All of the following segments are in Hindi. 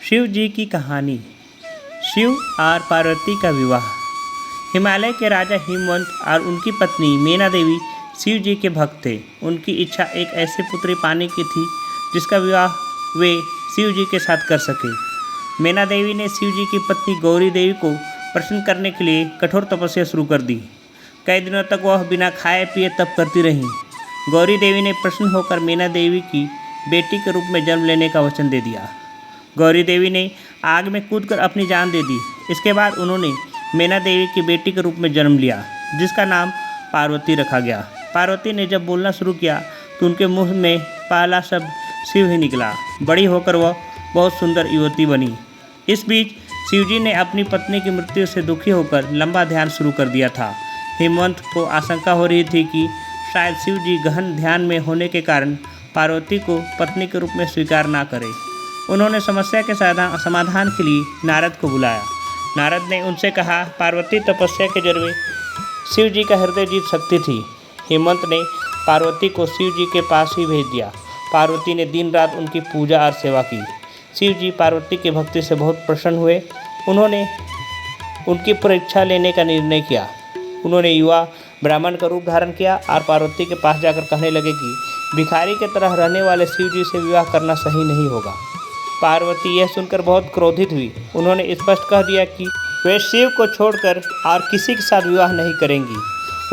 शिव जी की कहानी। शिव और पार्वती का विवाह। हिमालय के राजा हिमवंत और उनकी पत्नी मैना देवी शिव जी के भक्त थे। उनकी इच्छा एक ऐसे पुत्री पाने की थी जिसका विवाह वे शिव जी के साथ कर सके। मैना देवी ने शिव जी की पत्नी गौरी देवी को प्रसन्न करने के लिए कठोर तपस्या शुरू कर दी। कई दिनों तक वह बिना खाए पिए तप करती रहीं। गौरी देवी ने प्रसन्न होकर मैना देवी की बेटी के रूप में जन्म लेने का वचन दे दिया। गौरी देवी ने आग में कूदकर अपनी जान दे दी। इसके बाद उन्होंने मैना देवी की बेटी के रूप में जन्म लिया, जिसका नाम पार्वती रखा गया। पार्वती ने जब बोलना शुरू किया तो उनके मुंह में पहला शब्द शिव ही निकला। बड़ी होकर वह बहुत सुंदर युवती बनी। इस बीच शिवजी ने अपनी पत्नी की मृत्यु से दुखी होकर लंबा ध्यान शुरू कर दिया था। हिमवंत को आशंका हो रही थी कि शायद शिव जी गहन ध्यान में होने के कारण पार्वती को पत्नी के रूप में स्वीकार ना करें। उन्होंने समस्या के समाधान के लिए नारद को बुलाया। नारद ने उनसे कहा, पार्वती तपस्या के जरिए शिव जी का हृदय जीत सकती थी। हिमवंत ने पार्वती को शिव जी के पास ही भेज दिया। पार्वती ने दिन रात उनकी पूजा और सेवा की। शिव जी पार्वती की भक्ति से बहुत प्रसन्न हुए। उन्होंने उनकी परीक्षा लेने का निर्णय किया। उन्होंने युवा ब्राह्मण का रूप धारण किया और पार्वती के पास जाकर कहने लगे कि भिखारी की तरह रहने वाले शिव जी से विवाह करना सही नहीं होगा। पार्वती यह सुनकर बहुत क्रोधित हुई। उन्होंने स्पष्ट कह दिया कि वे शिव को छोड़कर और किसी के साथ विवाह नहीं करेंगी।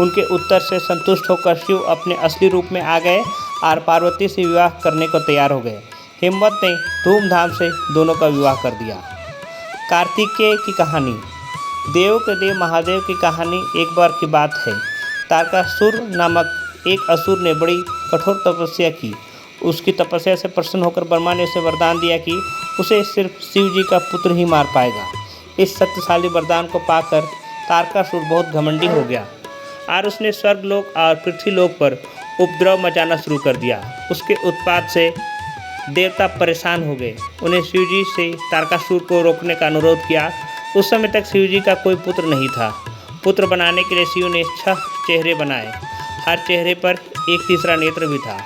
उनके उत्तर से संतुष्ट होकर शिव अपने असली रूप में आ गए और पार्वती से विवाह करने को तैयार हो गए। हिमवंत ने धूमधाम से दोनों का विवाह कर दिया। कार्तिकेय की कहानी। देव के देव महादेव की कहानी एक बार की बात है। तारकासुर नामक एक असुर ने बड़ी कठोर तपस्या की। उसकी तपस्या से प्रसन्न होकर ब्रह्मा ने उसे वरदान दिया कि उसे सिर्फ शिव जी का पुत्र ही मार पाएगा। इस शक्तिशाली वरदान को पाकर तारकासुर बहुत घमंडी हो गया और उसने स्वर्गलोक और पृथ्वीलोक पर उपद्रव मचाना शुरू कर दिया। उसके उत्पात से देवता परेशान हो गए। उन्हें शिव जी से तारकासुर को रोकने का अनुरोध किया। उस समय तक शिव जी का कोई पुत्र नहीं था। पुत्र बनाने के लिए शिव ने 6 चेहरे बनाए। हर चेहरे पर एक तीसरा नेत्र भी था।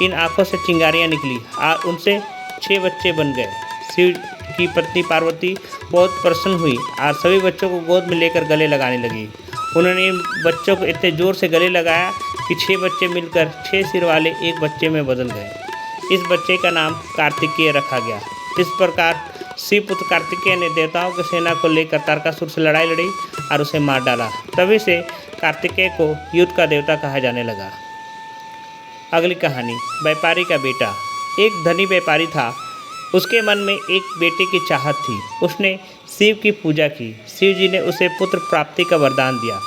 इन आँखों से चिंगारियाँ निकली और उनसे 6 बच्चे बन गए। शिव की पत्नी पार्वती बहुत प्रसन्न हुई और सभी बच्चों को गोद में लेकर गले लगाने लगी। उन्होंने इन बच्चों को इतने जोर से गले लगाया कि 6 बच्चे मिलकर 6 सिर वाले एक बच्चे में बदल गए। इस बच्चे का नाम कार्तिकेय रखा गया। इस प्रकार शिव पुत्र कार्तिकेय ने देवताओं की सेना को लेकर तारकासुर से लड़ाई लड़ी और उसे मार डाला। तभी से कार्तिकेय को युद्ध का देवता कहा जाने लगा। अगली कहानी। व्यापारी का बेटा। एक धनी व्यापारी था। उसके मन में एक बेटे की चाहत थी। उसने शिव की पूजा की। शिव जी ने उसे पुत्र प्राप्ति का वरदान दिया,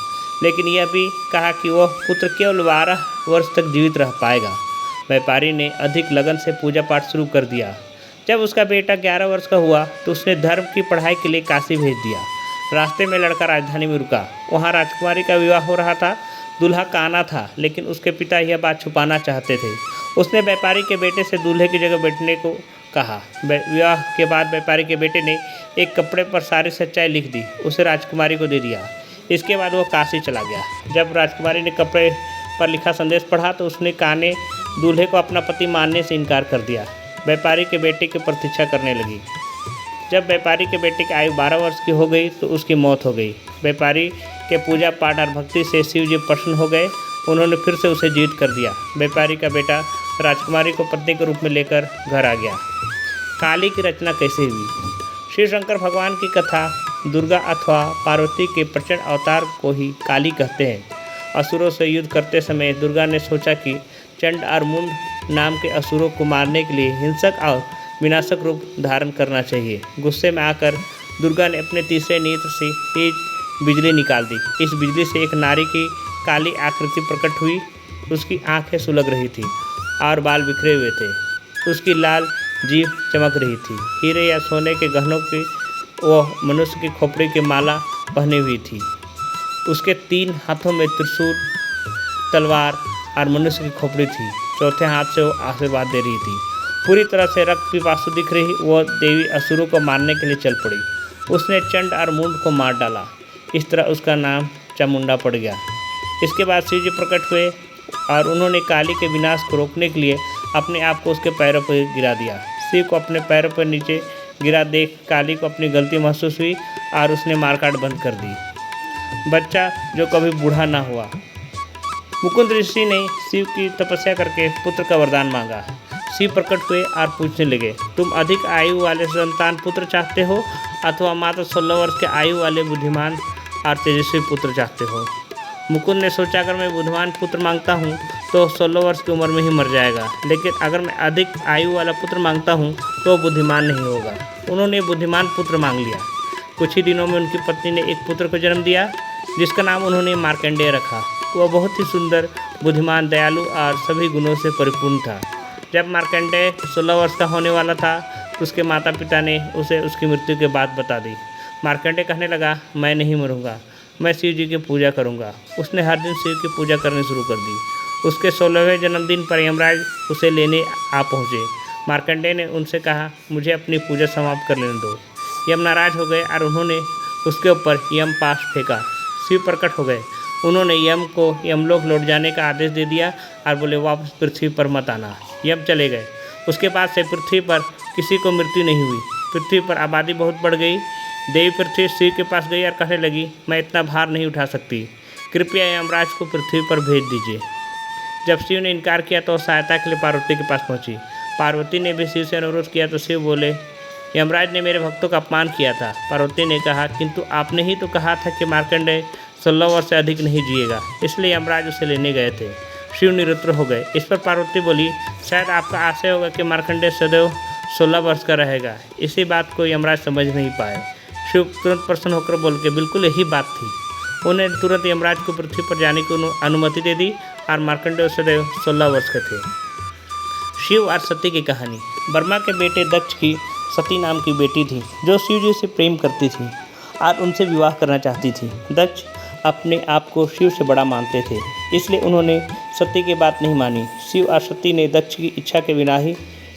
लेकिन यह भी कहा कि वह पुत्र केवल 12 वर्ष तक जीवित रह पाएगा। व्यापारी ने अधिक लगन से पूजा पाठ शुरू कर दिया। जब उसका बेटा 11 वर्ष का हुआ तो उसने धर्म की पढ़ाई के लिए काशी भेज दिया। रास्ते में लड़का राजधानी में रुका। वहाँ राजकुमारी का विवाह हो रहा था। दूल्हा काना था, लेकिन उसके पिता यह बात छुपाना चाहते थे। उसने व्यापारी के बेटे से दूल्हे की जगह बैठने को कहा। विवाह के बाद व्यापारी के बेटे ने एक कपड़े पर सारी सच्चाई लिख दी, उसे राजकुमारी को दे दिया। इसके बाद वह काशी चला गया। जब राजकुमारी ने कपड़े पर लिखा संदेश पढ़ा तो उसने काने दूल्हे को अपना पति मानने से इनकार कर दिया। व्यापारी के बेटे की प्रतीक्षा करने लगी। जब व्यापारी के बेटे की आयु 12 वर्ष की हो गई तो उसकी मौत हो गई। व्यापारी के पूजा पाठ और भक्ति से शिव जी प्रसन्न हो गए। उन्होंने फिर से उसे जीवित कर दिया। व्यापारी का बेटा राजकुमारी को पत्नी के रूप में लेकर घर आ गया। काली की रचना कैसे हुई। शिव शंकर भगवान की कथा दुर्गा अथवा पार्वती के प्रचंड अवतार को ही काली कहते हैं। असुरों से युद्ध करते समय दुर्गा ने सोचा कि चंड और मुंड नाम के असुरों को मारने के लिए हिंसक और विनाशक रूप धारण करना चाहिए। गुस्से में आकर दुर्गा ने अपने तीसरे नेत्र से तेज बिजली निकाल दी। इस बिजली से एक नारी की काली आकृति प्रकट हुई। उसकी आंखें सुलग रही थी और बाल बिखरे हुए थे। उसकी लाल जीभ चमक रही थी। हीरे या सोने के गहनों की वह मनुष्य की खोपड़ी की माला पहनी हुई थी। उसके 3 हाथों में त्रिशूल, तलवार और मनुष्य की खोपड़ी थी। चौथे हाथ से वो आशीर्वाद दे रही थी। पूरी तरह से रक्त पिपासु दिख रही वह देवी असुरों को मारने के लिए चल पड़ी। उसने चंड और मुंड को मार डाला। इस तरह उसका नाम चामुंडा पड़ गया। इसके बाद शिव जी प्रकट हुए और उन्होंने काली के विनाश को रोकने के लिए अपने आप को उसके पैरों पर गिरा दिया। शिव को अपने पैरों पर नीचे गिरा देख काली को अपनी गलती महसूस हुई और उसने मारकाट बंद कर दी। बच्चा जो कभी बूढ़ा ना हुआ। मुकुंद ऋषि ने शिव की तपस्या करके पुत्र का वरदान मांगा। शिव प्रकट हुए और पूछने लगे, तुम अधिक आयु वाले संतान पुत्र चाहते हो अथवा मात्र 16 वर्ष के आयु वाले बुद्धिमान और तेजस्वी पुत्र चाहते हो? मुकुंद ने सोचा, अगर मैं बुद्धिमान पुत्र मांगता हूँ तो 16 वर्ष की उम्र में ही मर जाएगा, लेकिन अगर मैं अधिक आयु वाला पुत्र मांगता हूँ तो बुद्धिमान नहीं होगा। उन्होंने बुद्धिमान पुत्र मांग लिया। कुछ ही दिनों में उनकी पत्नी ने एक पुत्र को जन्म दिया जिसका नाम उन्होंने मार्कंडेय रखा। वह बहुत ही सुंदर, बुद्धिमान, दयालु और सभी गुणों से परिपूर्ण था। जब मार्कंडेय 16 वर्ष का होने वाला था तो उसके माता पिता ने उसे उसकी मृत्यु की बात बता दी। मार्कंडेय कहने लगा, मैं नहीं मरूंगा, मैं शिव जी की पूजा करूंगा। उसने हर दिन शिव की पूजा करनी शुरू कर दी। उसके 16वें जन्मदिन पर यमराज उसे लेने आ पहुँचे। मार्कंडेय ने उनसे कहा, मुझे अपनी पूजा समाप्त कर लेने दो। यम नाराज हो गए और उन्होंने उसके ऊपर यम पाश फेंका। शिव प्रकट हो गए। उन्होंने यम को यमलोक लौट जाने का आदेश दे दिया और बोले, वापस पृथ्वी पर मत आना। यम चले गए। उसके बाद से पृथ्वी पर किसी को मृत्यु नहीं हुई। पृथ्वी पर आबादी बहुत बढ़ गई। देवी पृथ्वी शिव के पास गई और कहने लगी, मैं इतना भार नहीं उठा सकती, कृपया यमराज को पृथ्वी पर भेज दीजिए। जब शिव ने इनकार किया तो सहायता के लिए पार्वती के पास पहुंची। पार्वती ने भी शिव से अनुरोध किया तो शिव बोले, यमराज ने मेरे भक्तों का अपमान किया था। पार्वती ने कहा, किंतु आपने ही तो कहा था कि मार्कंडेय 16 वर्ष से अधिक नहीं जिएगा, इसलिए यमराज उसे लेने गए थे। शिव निरुद्र हो गए। इस पर पार्वती बोली, शायद आपका आशय होगा कि मार्कंडेय सदैव 16 वर्ष का रहेगा। इसी बात को यमराज समझ नहीं पाए। शिव तुरंत प्रसन्न होकर बोल के, बिल्कुल यही बात थी। उन्हें तुरंत यमराज को पृथ्वी पर जाने की अनुमति दे दी और मार्कंडेय सदैव 16 वर्ष के थे। शिव और सती की कहानी। ब्रह्मा के बेटे दक्ष की सती नाम की बेटी थी जो शिव जी से प्रेम करती थी और उनसे विवाह करना चाहती थी। दक्ष अपने आप को शिव से बड़ा मानते थे, इसलिए उन्होंने सती की बात नहीं मानी। शिव और सती ने दक्ष की इच्छा के बिना ही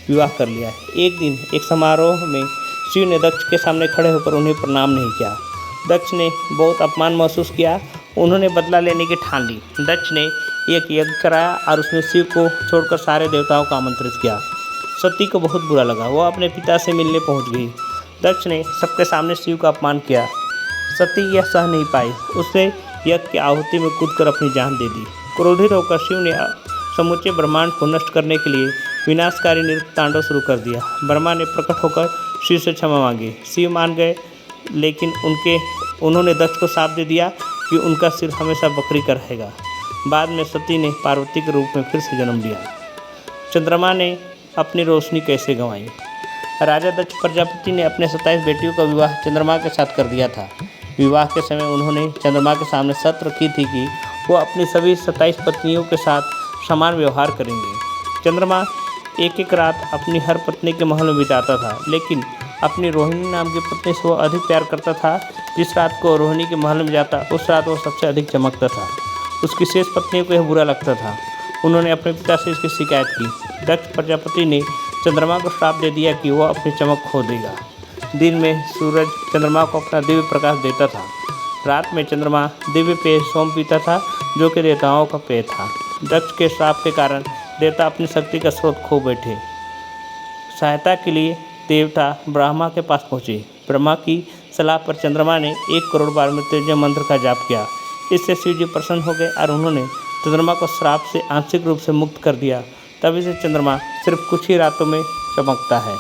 विवाह कर लिया। एक दिन एक समारोह में शिव ने दक्ष के सामने खड़े होकर उन्हें प्रणाम नहीं किया। दक्ष ने बहुत अपमान महसूस किया। उन्होंने बदला लेने की ठान ली। दक्ष ने एक यज्ञ कराया और उसमें शिव को छोड़कर सारे देवताओं को आमंत्रित किया। सती को बहुत बुरा लगा। वह अपने पिता से मिलने पहुंच गई। दक्ष ने सबके सामने शिव का अपमान किया। सती यह सह नहीं पाई। उसने यज्ञ की आहुति में कूदकर अपनी जान दे दी। क्रोधित होकर शिव ने समूचे ब्रह्मांड को नष्ट करने के लिए विनाशकारी नृत्य तांडव शुरू कर दिया। ब्रह्मा ने प्रकट होकर शिव से क्षमा मांगी। शिव मान गए, लेकिन उन्होंने दक्ष को शाप दे दिया कि उनका सिर हमेशा बकरी का रहेगा। बाद में सती ने पार्वती के रूप में फिर से जन्म लिया। चंद्रमा ने अपनी रोशनी कैसे गंवाई। राजा दक्ष प्रजापति ने अपने 27 बेटियों का विवाह चंद्रमा के साथ कर दिया था। विवाह के समय उन्होंने चंद्रमा के सामने शर्त रखी थी कि वो अपनी सभी 27 पत्नियों के साथ समान व्यवहार करेंगे। चंद्रमा एक एक रात अपनी हर पत्नी के महल में बिताता था, लेकिन अपनी रोहिणी नाम की पत्नी से वो अधिक प्यार करता था। जिस रात को रोहिणी के महल में जाता उस रात वो सबसे अधिक चमकता था। उसकी शेष पत्नियों को यह बुरा लगता था। उन्होंने अपने पिता से इसकी शिकायत की। दक्ष प्रजापति ने चंद्रमा को श्राप दे दिया कि वह अपनी चमक खो देगा। दिन में सूरज चंद्रमा को अपना दिव्य प्रकाश देता था। रात में चंद्रमा दिव्य पेय सोम पीता था, जो कि देवताओं का पेय था। दक्ष के श्राप के कारण देवता अपनी शक्ति का स्रोत खो बैठे। सहायता के लिए देवता ब्रह्मा के पास पहुँचे। ब्रह्मा की सलाह पर चंद्रमा ने 1 करोड़ बार मृत्युंजय मंत्र का जाप किया। इससे शिव जी प्रसन्न हो गए और उन्होंने चंद्रमा को श्राप से आंशिक रूप से मुक्त कर दिया। तभी से चंद्रमा सिर्फ कुछ ही रातों में चमकता है।